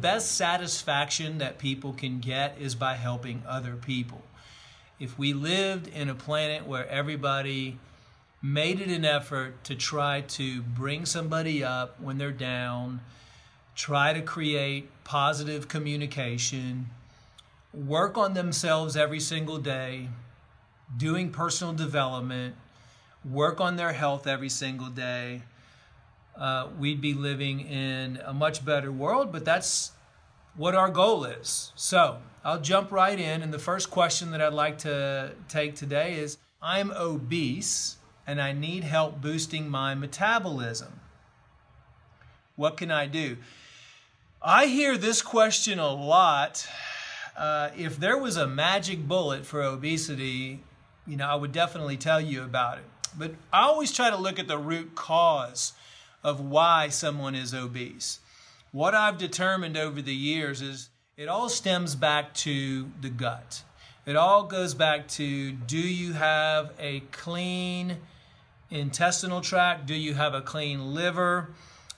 best satisfaction that people can get is by helping other people. If we lived in a planet where everybody made it an effort to try to bring somebody up when they're down, try to create positive communication, work on themselves every single day, doing personal development, work on their health every single day, we'd be living in a much better world, but that's what our goal is. So I'll jump right in, and the first question that I'd like to take today is, I'm obese and I need help boosting my metabolism. What can I do? I hear this question a lot. If there was a magic bullet for obesity, I would definitely tell you about it. But I always try to look at the root cause of why someone is obese. What I've determined over the years is it all stems back to the gut. It all goes back to, do you have a clean intestinal tract? Do you have a clean liver?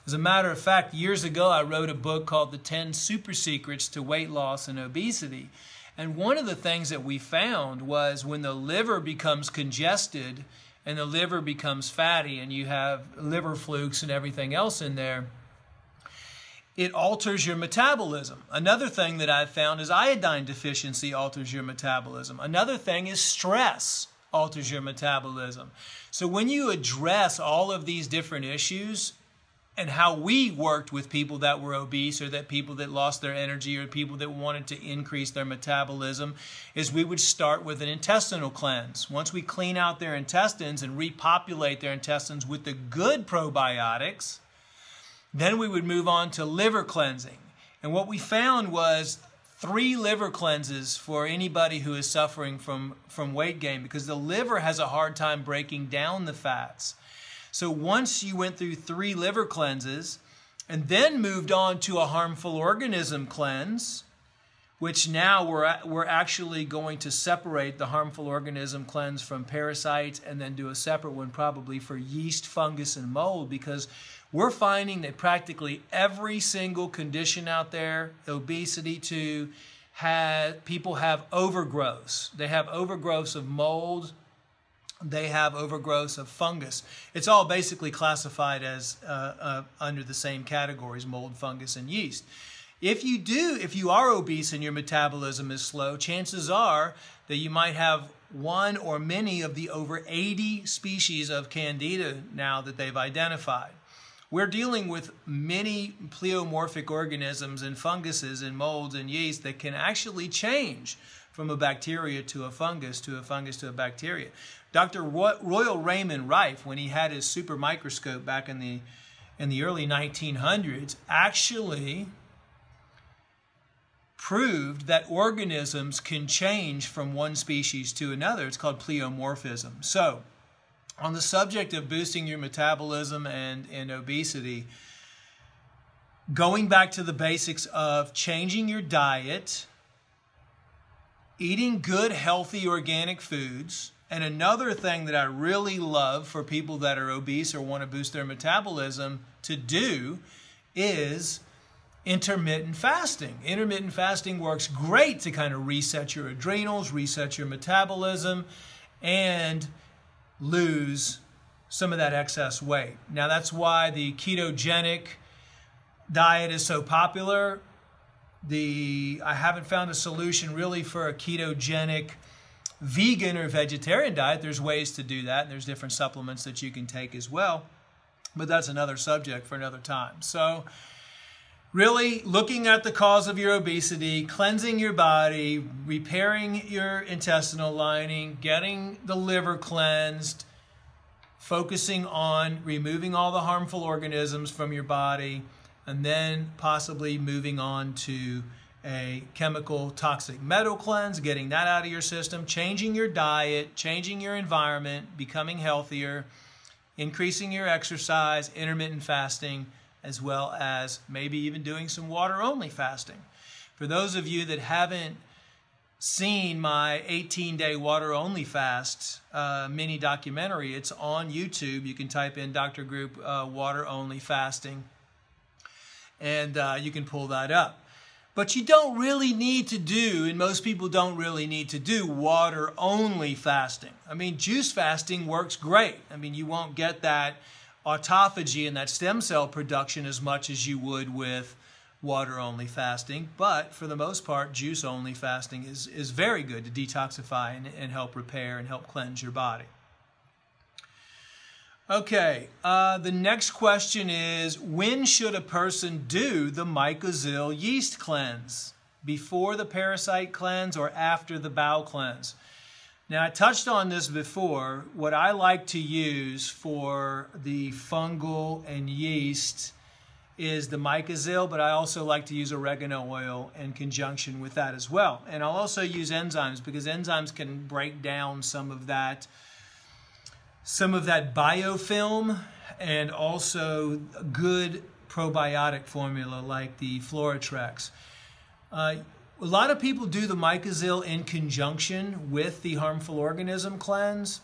As a matter of fact, years ago I wrote a book called The 10 Super Secrets to Weight Loss and Obesity. And one of the things that we found was when the liver becomes congested and the liver becomes fatty and you have liver flukes and everything else in there, it alters your metabolism. Another thing that I've found is iodine deficiency alters your metabolism. Another thing is stress alters your metabolism. So when you address all of these different issues, and how we worked with people that were obese or that people that lost their energy or people that wanted to increase their metabolism, is we would start with an intestinal cleanse. Once we clean out their intestines and repopulate their intestines with the good probiotics, then we would move on to liver cleansing. And what we found was 3 liver cleanses for anybody who is suffering from weight gain, because the liver has a hard time breaking down the fats. So once you went through 3 liver cleanses and then moved on to a harmful organism cleanse, which now we're actually going to separate the harmful organism cleanse from parasites and then do a separate one probably for yeast, fungus, and mold, because we're finding that practically every single condition out there, obesity too, people have overgrowths. They have overgrowths of mold. They have overgrowths of fungus. It's all basically classified as under the same categories, mold, fungus, and yeast. If you are obese and your metabolism is slow, chances are that you might have one or many of the over 80 species of Candida now that they've identified. We're dealing with many pleomorphic organisms and funguses and molds and yeast that can actually change from a bacteria to a fungus, to a fungus to a bacteria. Dr. Royal Raymond Rife, when he had his super microscope back in the early 1900s, actually proved that organisms can change from one species to another. It's called pleomorphism. So, on the subject of boosting your metabolism and obesity, going back to the basics of changing your diet, eating good, healthy, organic foods, and another thing that I really love for people that are obese or want to boost their metabolism to do is intermittent fasting. Intermittent fasting works great to kind of reset your adrenals, reset your metabolism, and lose some of that excess weight. Now that's why the ketogenic diet is so popular. I haven't found a solution really for a ketogenic vegan or vegetarian diet. There's ways to do that, and there's different supplements that you can take as well, but that's another subject for another time. So really looking at the cause of your obesity, cleansing your body, repairing your intestinal lining, getting the liver cleansed, focusing on removing all the harmful organisms from your body, and then possibly moving on to a chemical toxic metal cleanse, getting that out of your system, changing your diet, changing your environment, becoming healthier, increasing your exercise, intermittent fasting, as well as maybe even doing some water-only fasting. For those of you that haven't seen my 18-day water-only fast mini documentary, it's on YouTube. You can type in Dr. Group water-only fasting, and you can pull that up. But you don't really need to do, and most people don't really need to do, water-only fasting. I mean, juice fasting works great. I mean, you won't get that autophagy and that stem cell production as much as you would with water-only fasting. But for the most part, juice-only fasting is very good to detoxify and help repair and help cleanse your body. Okay, the next question is, when should a person do the Mycozil Yeast cleanse? Before the parasite cleanse or after the bowel cleanse? Now, I touched on this before. What I like to use for the fungal and yeast is the Mycozil, but I also like to use oregano oil in conjunction with that as well. And I'll also use enzymes, because enzymes can break down some of that biofilm, and also a good probiotic formula like the Floratrex. A lot of people do the Mycozil in conjunction with the harmful organism cleanse,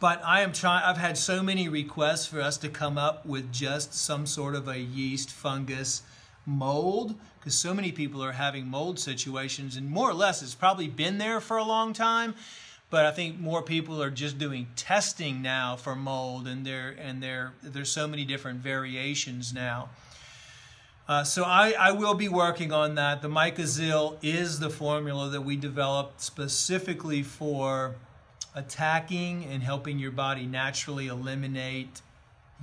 but I've had so many requests for us to come up with just some sort of a yeast, fungus, mold, because so many people are having mold situations, and more or less it's probably been there for a long time. But I think more people are just doing testing now for mold, and there's so many different variations now. So I will be working on that. The Mycozil is the formula that we developed specifically for attacking and helping your body naturally eliminate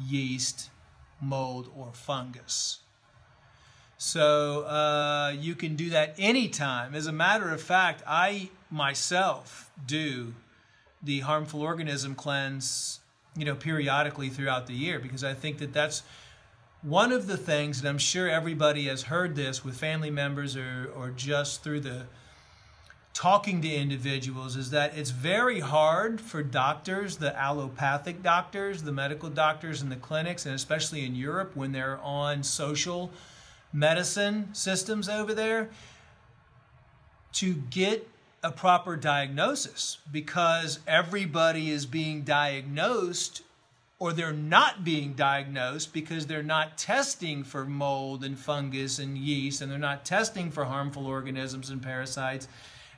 yeast, mold, or fungus. So you can do that anytime. As a matter of fact, I myself do the harmful organism cleanse, periodically throughout the year, because I think that that's one of the things, and I'm sure everybody has heard this with family members or just through the talking to individuals, is that it's very hard for doctors, the allopathic doctors, the medical doctors in the clinics, and especially in Europe when they're on social medicine systems over there, to get a proper diagnosis, because everybody is being diagnosed, or they're not being diagnosed because they're not testing for mold and fungus and yeast, and they're not testing for harmful organisms and parasites,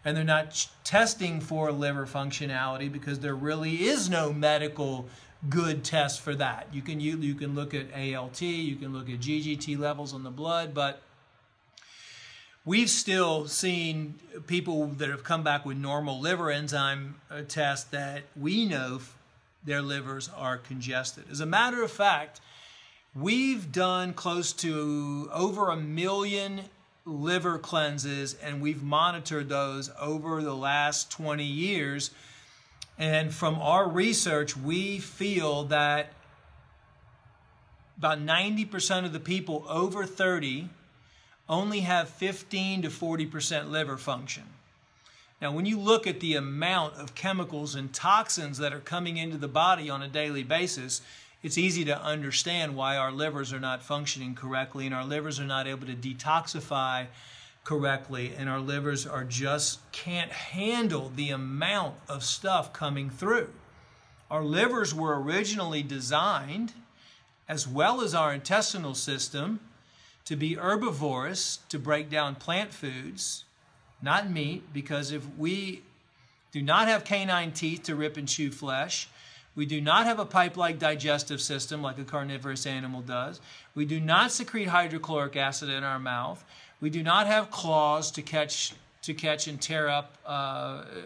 and they're not testing for liver functionality because there really is no medical good test for that. You can look at ALT, you can look at GGT levels on the blood, but we've still seen people that have come back with normal liver enzyme tests that we know their livers are congested. As a matter of fact, we've done close to over 1 million liver cleanses, and we've monitored those over the last 20 years. And from our research, we feel that about 90% of the people over 30 only have 15 to 40% liver function. Now, when you look at the amount of chemicals and toxins that are coming into the body on a daily basis, it's easy to understand why our livers are not functioning correctly, and our livers are not able to detoxify correctly, and our livers just can't handle the amount of stuff coming through. Our livers were originally designed, as well as our intestinal system, to be herbivorous, to break down plant foods, not meat, because if we do not have canine teeth to rip and chew flesh, we do not have a pipe-like digestive system like a carnivorous animal does, we do not secrete hydrochloric acid in our mouth, we do not have claws to catch and tear up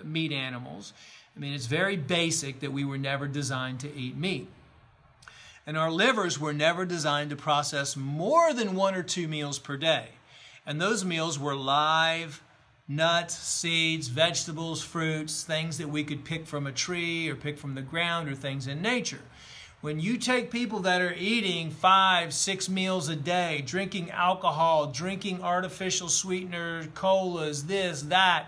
meat animals. I mean, it's very basic that we were never designed to eat meat. And our livers were never designed to process more than 1 or 2 meals per day. And those meals were live nuts, seeds, vegetables, fruits, things that we could pick from a tree or pick from the ground or things in nature. When you take people that are eating 5, 6 meals a day, drinking alcohol, drinking artificial sweeteners, colas, this, that,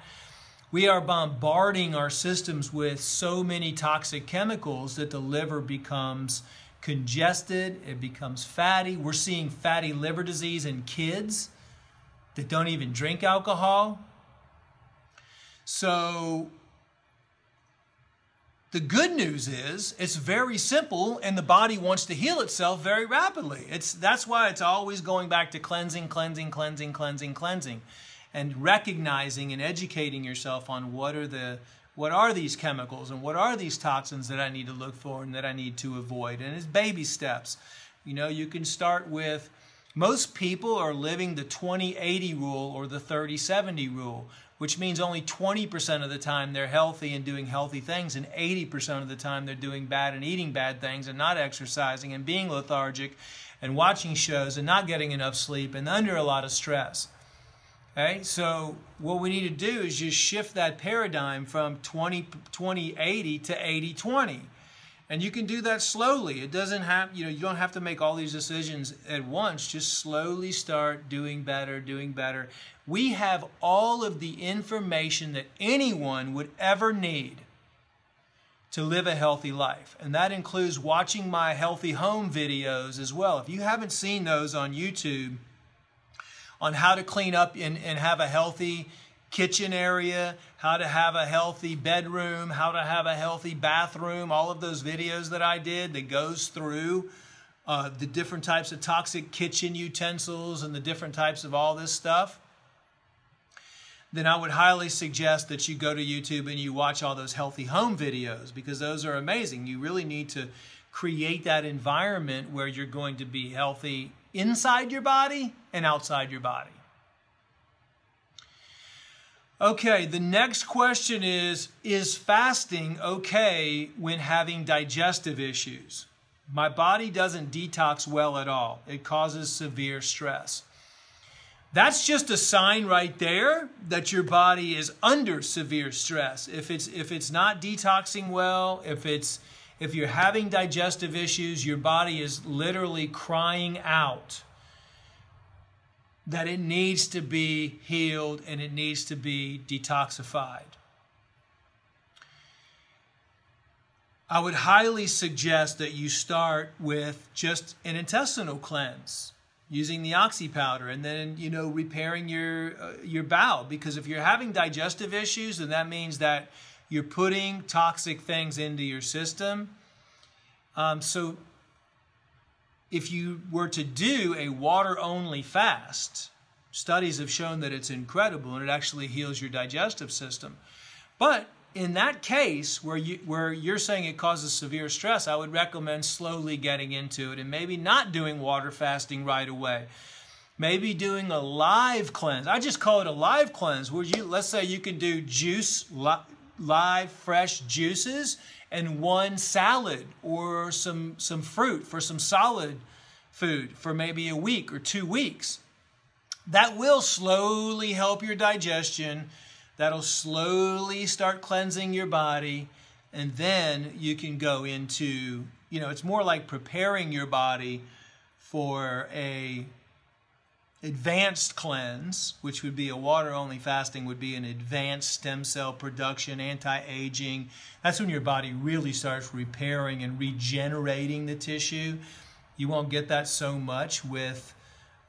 we are bombarding our systems with so many toxic chemicals that the liver becomes congested, it becomes fatty. We're seeing fatty liver disease in kids that don't even drink alcohol. So The good news is it's very simple, and the body wants to heal itself very rapidly. That's why it's always going back to cleansing, cleansing, cleansing, cleansing, cleansing, and recognizing and educating yourself on what are these chemicals and what are these toxins that I need to look for and that I need to avoid. And it's baby steps. You know, you can start with, most people are living the 20-80 rule or the 30-70 rule, which means only 20% of the time they're healthy and doing healthy things, and 80% of the time they're doing bad and eating bad things and not exercising and being lethargic and watching shows and not getting enough sleep and under a lot of stress. Okay? So what we need to do is just shift that paradigm from 20-80 to 80-20. And you can do that slowly. It doesn't have, you don't have to make all these decisions at once. Just slowly start doing better, doing better. We have all of the information that anyone would ever need to live a healthy life. And that includes watching my healthy home videos as well. If you haven't seen those on YouTube on how to clean up and have a healthy kitchen area, how to have a healthy bedroom, how to have a healthy bathroom, all of those videos that I did that goes through the different types of toxic kitchen utensils and the different types of all this stuff, then I would highly suggest that you go to YouTube and you watch all those healthy home videos, because those are amazing. You really need to create that environment where you're going to be healthy inside your body and outside your body. Okay, the next question is fasting okay when having digestive issues? My body doesn't detox well at all. It causes severe stress. That's just a sign right there that your body is under severe stress. If it's not detoxing well, if you're having digestive issues, your body is literally crying out that it needs to be healed and it needs to be detoxified. I would highly suggest that you start with just an intestinal cleanse, using the oxy powder, and then, repairing your bowel. Because if you're having digestive issues, then that means that you're putting toxic things into your system. So if you were to do a water-only fast, studies have shown that it's incredible and it actually heals your digestive system. But in that case, where you're saying it causes severe stress, I would recommend slowly getting into it and maybe not doing water fasting right away. Maybe doing a live cleanse. I just call it a live cleanse, where let's say you can do live fresh juices and one salad or some fruit for some solid food for maybe a week or 2 weeks. That will slowly help your digestion. That'll slowly start cleansing your body. And then you can go into, it's more like preparing your body for a advanced cleanse, which would be a water-only fasting, would be an advanced stem cell production, anti-aging. That's when your body really starts repairing and regenerating the tissue. You won't get that so much with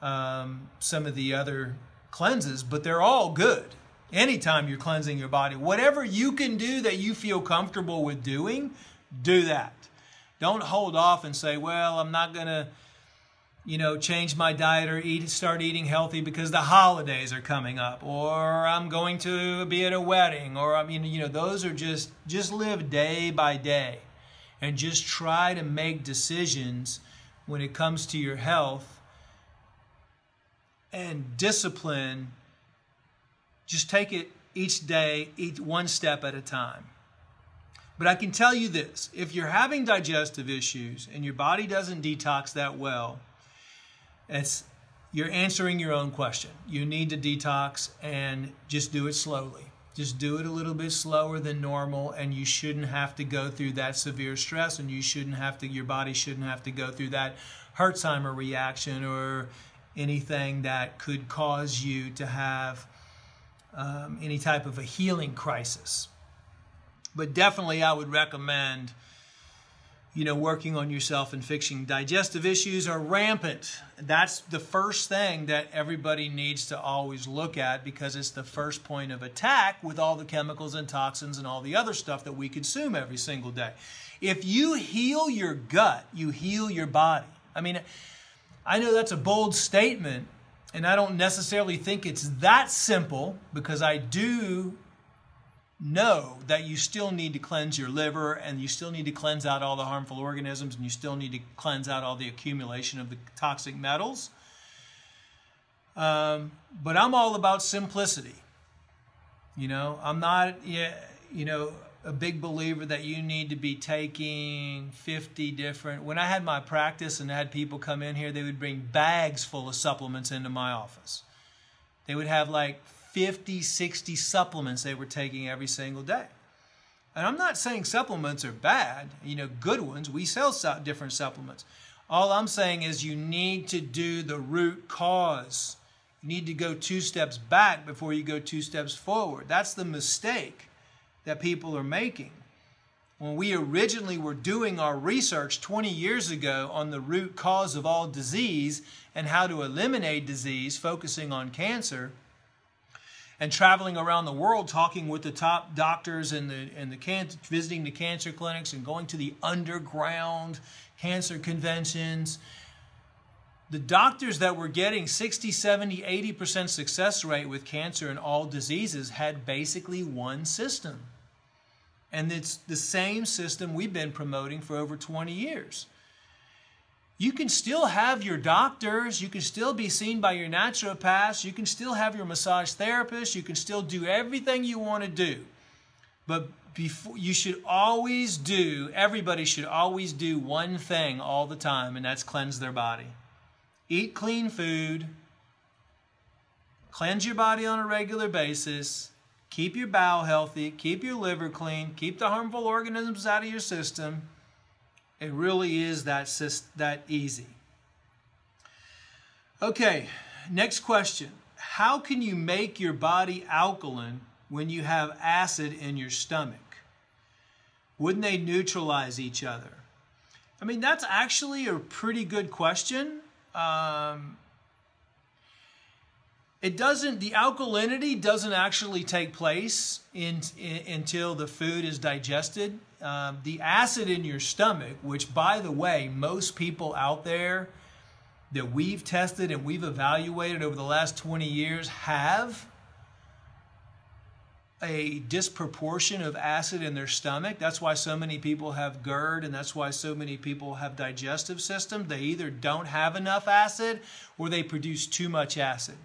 some of the other cleanses, but they're all good. Anytime you're cleansing your body, whatever you can do that you feel comfortable with doing, do that. Don't hold off and say, well, I'm not going to change my diet or start eating healthy because the holidays are coming up, or I'm going to be at a wedding, or those are just live day by day and just try to make decisions when it comes to your health and discipline. Just take it each day, one step at a time. But I can tell you this, if you're having digestive issues and your body doesn't detox that well, you're answering your own question. You need to detox, and just do it slowly. Just do it a little bit slower than normal, and you shouldn't have to go through that severe stress, and your body shouldn't have to go through that Herxheimer reaction or anything that could cause you to have any type of a healing crisis. But definitely I would recommend working on yourself and fixing digestive issues are rampant. That's the first thing that everybody needs to always look at, because it's the first point of attack with all the chemicals and toxins and all the other stuff that we consume every single day. If you heal your gut, you heal your body. I mean, I know that's a bold statement, and I don't necessarily think it's that simple, because I do know that you still need to cleanse your liver, and you still need to cleanse out all the harmful organisms, and you still need to cleanse out all the accumulation of the toxic metals. But I'm all about simplicity. I'm not, a big believer that you need to be taking 50 different. When I had my practice and I had people come in here, they would bring bags full of supplements into my office. They would have like 50, 60 supplements they were taking every single day. And I'm not saying supplements are bad, good ones. We sell different supplements. All I'm saying is you need to do the root cause. You need to go 2 steps back before you go 2 steps forward. That's the mistake that people are making. When we originally were doing our research 20 years ago on the root cause of all disease and how to eliminate disease, focusing on cancer, and traveling around the world talking with the top doctors and visiting the cancer clinics and going to the underground cancer conventions, the doctors that were getting 60, 70, 80% success rate with cancer and all diseases had basically one system. And it's the same system we've been promoting for over 20 years. You can still have your doctors, you can still be seen by your naturopaths, you can still have your massage therapist, you can still do everything you want to do. But everybody should always do one thing all the time, and that's cleanse their body. Eat clean food, cleanse your body on a regular basis, keep your bowel healthy, keep your liver clean, keep the harmful organisms out of your system. It really is that easy. Okay, next question. How can you make your body alkaline when you have acid in your stomach? Wouldn't they neutralize each other? I mean, that's actually a pretty good question. The alkalinity doesn't actually take place until the food is digested. The acid in your stomach, which, by the way, most people out there that we've tested and we've evaluated over the last 20 years have a disproportion of acid in their stomach. That's why so many people have GERD, and that's why so many people have digestive systems. They either don't have enough acid or they produce too much acid.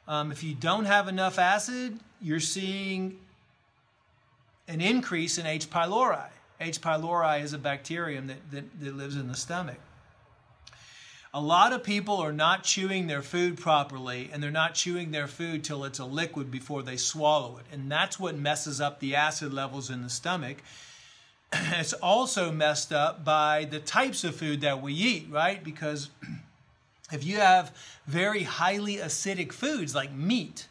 If you don't have enough acid, you're seeing an increase in H. pylori. H. pylori is a bacterium that lives in the stomach. A lot of people are not chewing their food properly, and they're not chewing their food till it's a liquid before they swallow it. And that's what messes up the acid levels in the stomach. It's also messed up by the types of food that we eat, right? Because if you have very highly acidic foods like meat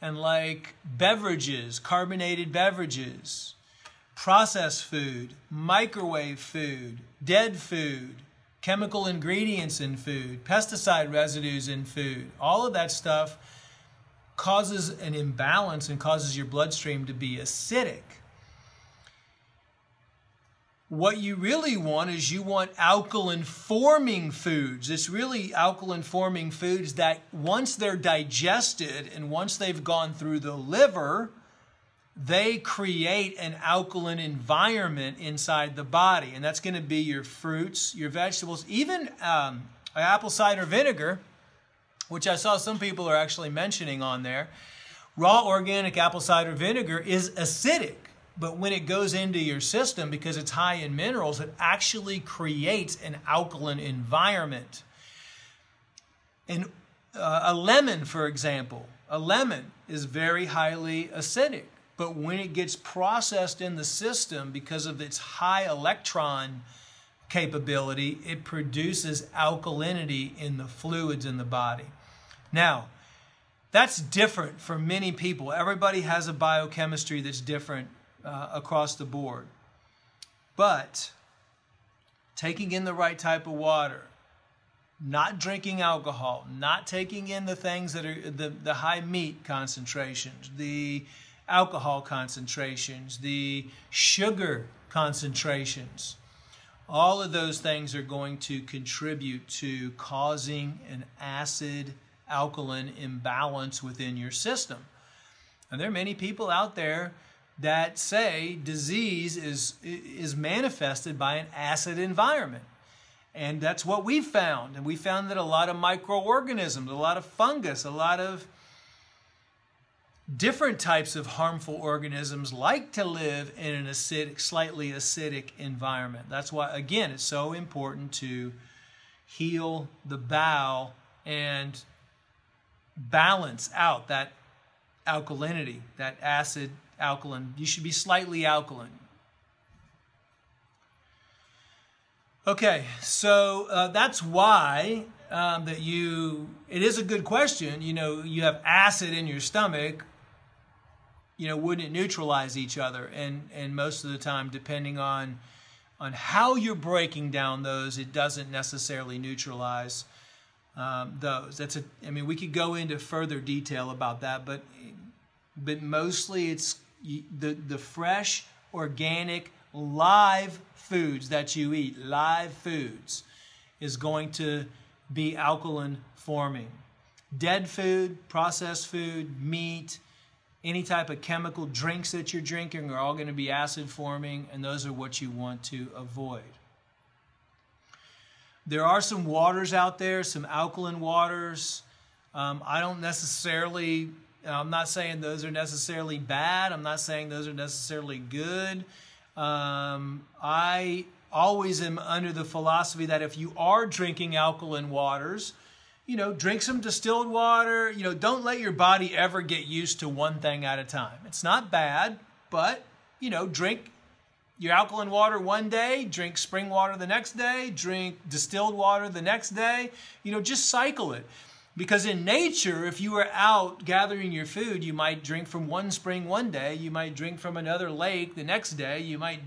and like beverages, carbonated beverages, processed food, microwave food, dead food, chemical ingredients in food, pesticide residues in food, all of that stuff causes an imbalance and causes your bloodstream to be acidic. What you really want is you want alkaline-forming foods. It's really alkaline-forming foods that once they're digested and once they've gone through the liver, they create an alkaline environment inside the body. And that's going to be your fruits, your vegetables, even apple cider vinegar, which I saw some people are actually mentioning on there. Raw organic apple cider vinegar is acidic. But when it goes into your system, because it's high in minerals, it actually creates an alkaline environment. And a lemon, for example, a lemon is very highly acidic. But when it gets processed in the system, because of its high electron capability, it produces alkalinity in the fluids in the body. Now, that's different for many people. Everybody has a biochemistry that's different across the board. But taking in the right type of water, not drinking alcohol, not taking in the things that are the high meat concentrations, the alcohol concentrations, the sugar concentrations, all of those things are going to contribute to causing an acid-alkaline imbalance within your system. And there are many people out there that say disease is manifested by an acid environment. And that's what we found. And we found that a lot of microorganisms, a lot of fungus, a lot of different types of harmful organisms like to live in an acidic, slightly acidic environment. That's why, again, it's so important to heal the bowel and balance out that alkalinity, that acid alkaline. You should be slightly alkaline. Okay, so that's why it is a good question. You know, you have acid in your stomach. You know, wouldn't it neutralize each other? And most of the time, depending on how you're breaking down those, it doesn't necessarily neutralize those. I mean, we could go into further detail about that, but mostly it's the fresh, organic, live foods that you eat, live foods, is going to be alkaline forming. Dead food, processed food, meat, any type of chemical drinks that you're drinking are all going to be acid forming, and those are what you want to avoid. There are some waters out there, some alkaline waters. I'm not saying those are necessarily bad. I'm not saying those are necessarily good. I always am under the philosophy that if you are drinking alkaline waters, you know, drink some distilled water. You know, don't let your body ever get used to one thing at a time. It's not bad, but, you know, drink your alkaline water one day, drink spring water the next day, drink distilled water the next day. You know, just cycle it. Because in nature, if you were out gathering your food, you might drink from one spring one day, you might drink from another lake the next day, you might,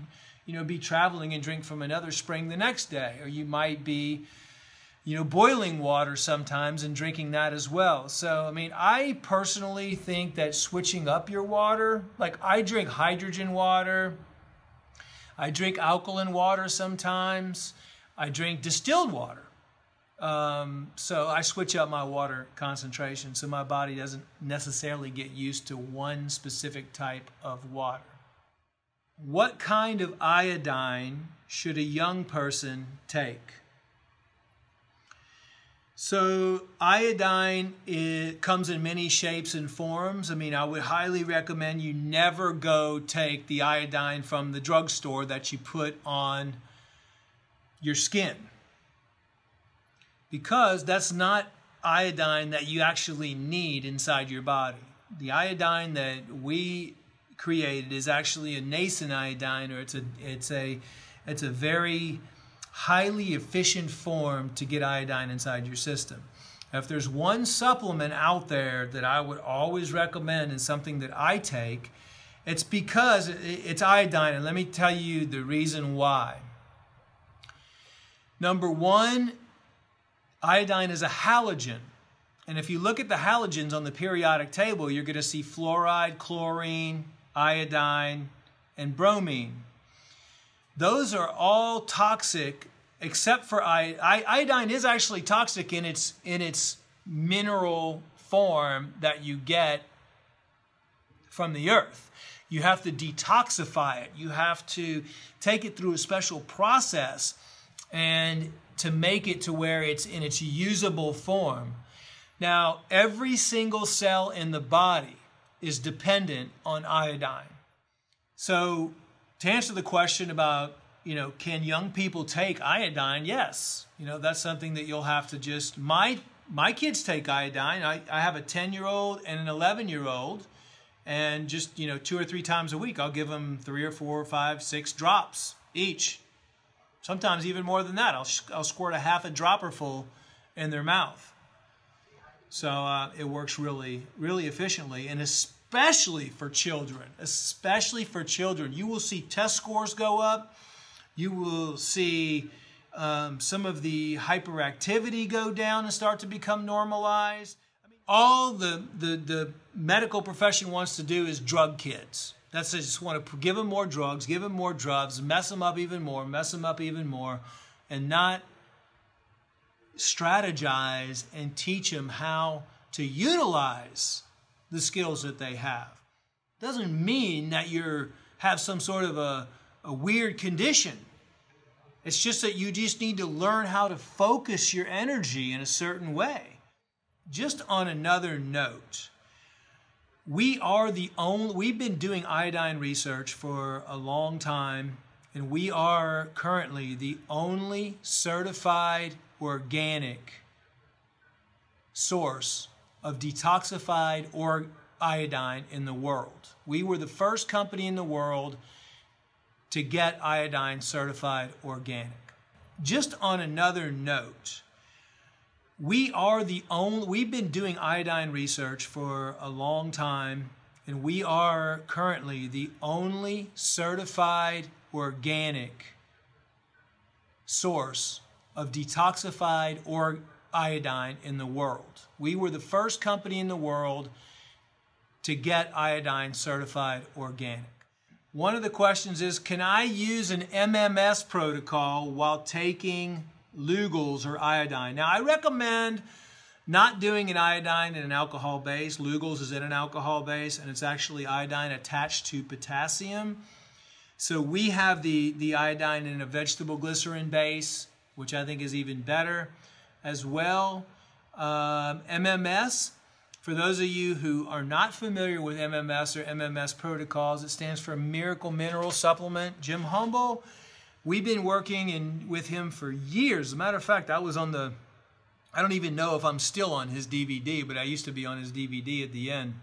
you know, be traveling and drink from another spring the next day, or you might be, you know, boiling water sometimes and drinking that as well. So, I mean, I personally think that switching up your water, like I drink hydrogen water, I drink alkaline water sometimes, I drink distilled water. So I switch up my water concentration so my body doesn't necessarily get used to one specific type of water. What kind of iodine should a young person take? So iodine, it comes in many shapes and forms. I mean, I would highly recommend you never go take the iodine from the drugstore that you put on your skin, because that's not iodine that you actually need inside your body. The iodine that we created is actually a nascent iodine, or it's a very highly efficient form to get iodine inside your system. If there's one supplement out there that I would always recommend and something that I take, it's because it's iodine, and let me tell you the reason why. Number one, iodine is a halogen, and if you look at the halogens on the periodic table, you're going to see fluoride, chlorine, iodine, and bromine. Those are all toxic except for iodine is actually toxic in its mineral form that you get from the earth. You have to detoxify it. You have to take it through a special process and to make it to where it's in its usable form. Now, every single cell in the body is dependent on iodine. So to answer the question about, can young people take iodine? Yes. That's something that you'll have to just, my kids take iodine. I have a 10-year-old and an 11-year-old, and just, 2 or 3 times a week, I'll give them 3 or 4 or 5, 6 drops each. Sometimes even more than that. I'll squirt a half a dropper full in their mouth. So it works really, really efficiently, and especially for children. Especially for children. You will see test scores go up. You will see some of the hyperactivity go down and start to become normalized. All the medical profession wants to do is drug kids. That's they just want to give them more drugs, mess them up even more, and not strategize and teach them how to utilize the skills that they have. Doesn't mean that you have some sort of a weird condition. It's just that you just need to learn how to focus your energy in a certain way. Just on another note, we've been doing iodine research for a long time, and we are currently the only certified organic source of detoxified iodine in the world. We were the first company in the world to get iodine certified organic. Just on another note, we've been doing iodine research for a long time, and we are currently the only certified organic source of detoxified iodine in the world. We were the first company in the world to get iodine certified organic. One of the questions is, can I use an MMS protocol while taking Lugols or iodine? Now, I recommend not doing an iodine in an alcohol base. Lugol's is in an alcohol base, and it's actually iodine attached to potassium. So we have the iodine in a vegetable glycerin base, which I think is even better as well. MMS, for those of you who are not familiar with MMS or MMS protocols, it stands for Miracle Mineral Supplement. Jim Humble, we've been working with him for years. As a matter of fact, I don't even know if I'm still on his DVD, but I used to be on his DVD at the end.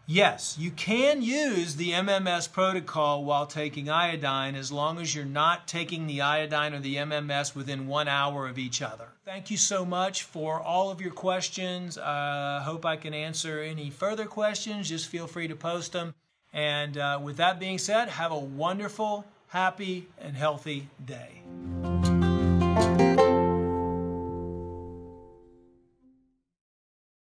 Yes, you can use the MMS protocol while taking iodine as long as you're not taking the iodine or the MMS within 1 hour of each other. Thank you so much for all of your questions. I hope I can answer any further questions. Just feel free to post them. And with that being said, have a wonderful, happy, and healthy day.